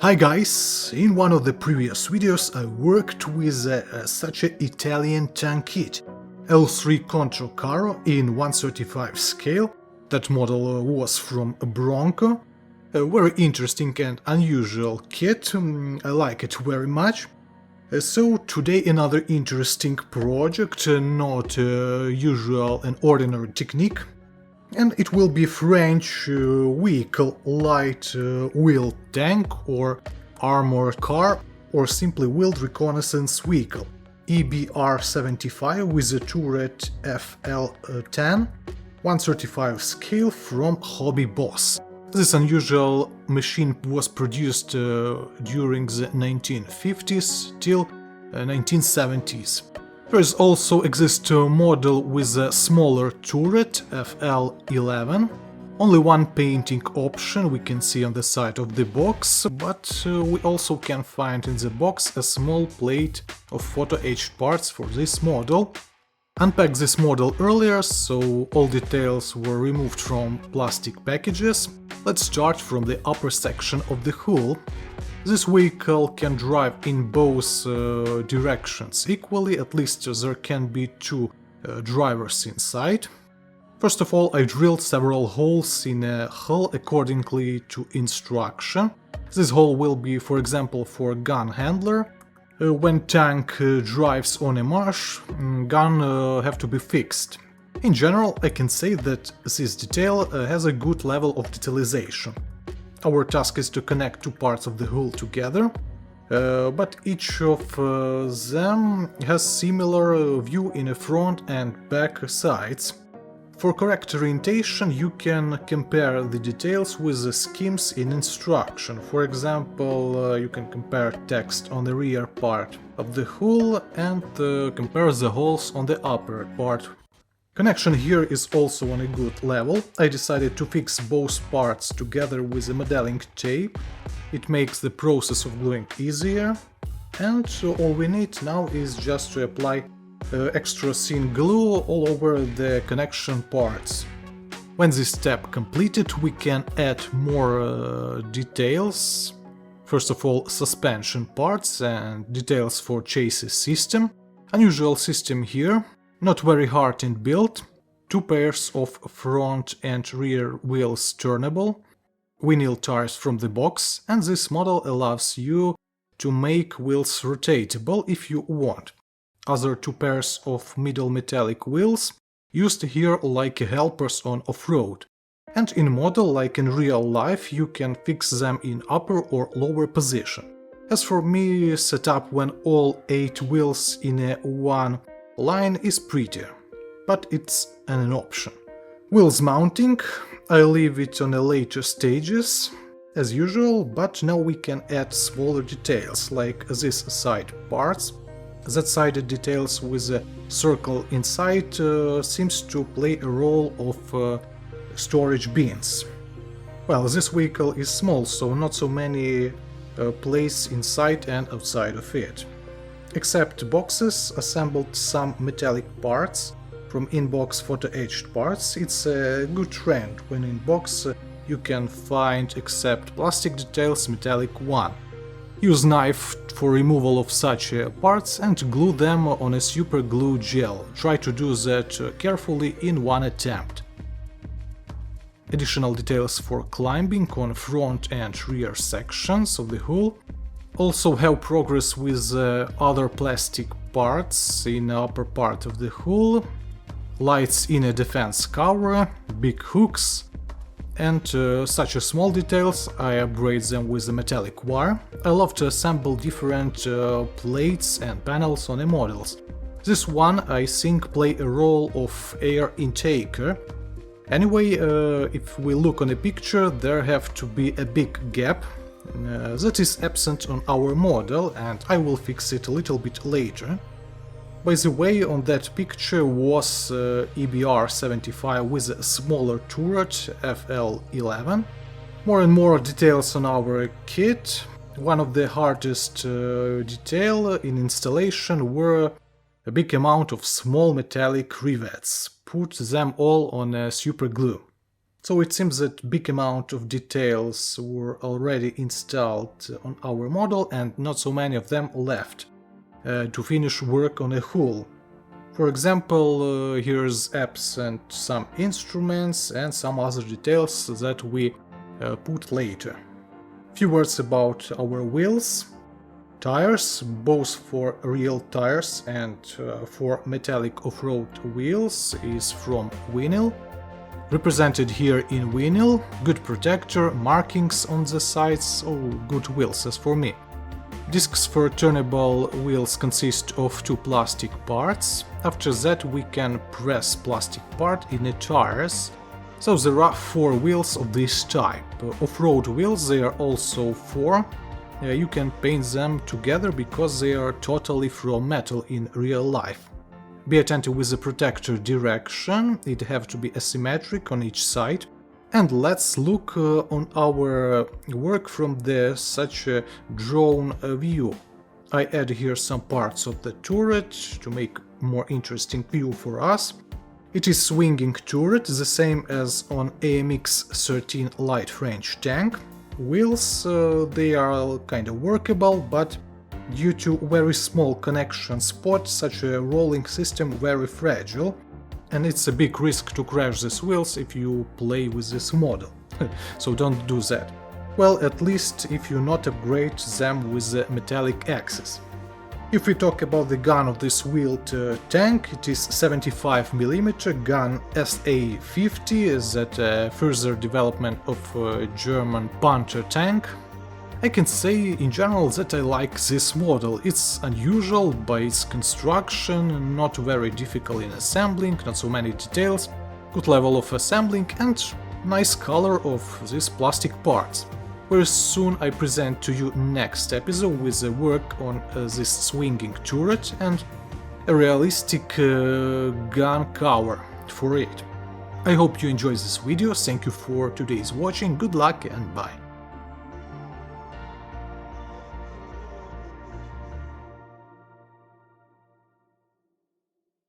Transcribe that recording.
Hi guys, in one of the previous videos I worked with such an Italian tankette, L3 control car in 1/35 scale. That model was from Bronco. A very interesting and unusual kit, I like it very much. So today another interesting project, not usual and ordinary technique. And it will be French vehicle light wheeled tank or armored car or simply wheeled reconnaissance vehicle EBR 75 with a turret FL10 1/35 scale from HobbyBoss. This unusual machine was produced during the 1950s till 1970s. There is also exists a model with a smaller turret, FL11. Only one painting option we can see on the side of the box, but we also can find in the box a small plate of photo-etched parts for this model. Unpacked this model earlier, so all details were removed from plastic packages. Let's start from the upper section of the hull. This vehicle can drive in both directions equally, at least there can be two drivers inside. First of all, I drilled several holes in a hull accordingly to instruction. This hole will be, for example, for a gun handler. When tank drives on a marsh, gun have to be fixed. In general, I can say that this detail has a good level of detailization. Our task is to connect two parts of the hull together, but each of them has similar view in the front and back sides. For correct orientation, you can compare the details with the schemes in instruction. For example, you can compare text on the rear part of the hull and compare the holes on the upper part. Connection here is also on a good level. I decided to fix both parts together with a modeling tape. It makes the process of gluing easier. And all we need now is just to apply extra thin glue all over the connection parts. When this step completed, we can add more details. First of all, suspension parts and details for chassis system. Unusual system here. Not very hard in build, two pairs of front and rear wheels turnable, vinyl tires from the box, and this model allows you to make wheels rotatable if you want. Other two pairs of middle metallic wheels used here like helpers on off-road. And in model, like in real life, you can fix them in upper or lower position. As for me, setup when all 8 wheels in a one line is prettier, but it's an option. Wheels mounting, I leave it on the later stages, as usual, but now we can add smaller details, like this side parts. That sided details with a circle inside seems to play a role of storage bins. Well, this vehicle is small, so not so many places inside and outside of it. Except boxes, assembled some metallic parts from in-box photo-etched parts. It's a good trend when in box you can find, except plastic details, metallic one. Use knife for removal of such parts and glue them on a super glue gel. Try to do that carefully in one attempt. Additional details for climbing on front and rear sections of the hull. Also have progress with other plastic parts in the upper part of the hull, lights in a defense cover, big hooks, and such small details I upgrade them with a metallic wire. I love to assemble different plates and panels on the models. This one I think play a role of air intaker. Anyway, if we look on the picture, there have to be a big gap. That is absent on our model, and I will fix it a little bit later. By the way, on that picture was EBR 75 with a smaller turret, FL11. More and more details on our kit. One of the hardest detail in installation were a big amount of small metallic rivets. Put them all on super glue. So it seems that big amount of details were already installed on our model and not so many of them left to finish work on a hull. For example, here's apps and some instruments and some other details that we put later. Few words about our wheels. Tires, both for real tires and for metallic off-road wheels, is from vinyl. Represented here in vinyl, good protector, markings on the sides, good wheels as for me. Discs for turnable wheels consist of 2 plastic parts. After that we can press plastic part in the tires. So there are 4 wheels of this type. Off-road wheels, they are also 4. You can paint them together because they are totally from metal in real life. Be attentive with the protector direction, it have to be asymmetric on each side. And let's look on our work from such a drone view. I add here some parts of the turret to make more interesting view for us. It is swinging turret, the same as on AMX-13 light range tank. Wheels, they are kind of workable, but due to very small connection spot, such a rolling system very fragile. And it's a big risk to crash these wheels if you play with this model, so don't do that. Well, at least if you not upgrade them with the metallic axis. If we talk about the gun of this wheeled tank, it is 75mm gun SA50, that further development of German Panther tank. I can say in general that I like this model. It's unusual by its construction, not very difficult in assembling, not so many details, good level of assembling and nice color of these plastic parts. Very soon I present to you next episode with the work on this swinging turret and a realistic gun cover for it. I hope you enjoyed this video, thank you for today's watching, good luck and bye.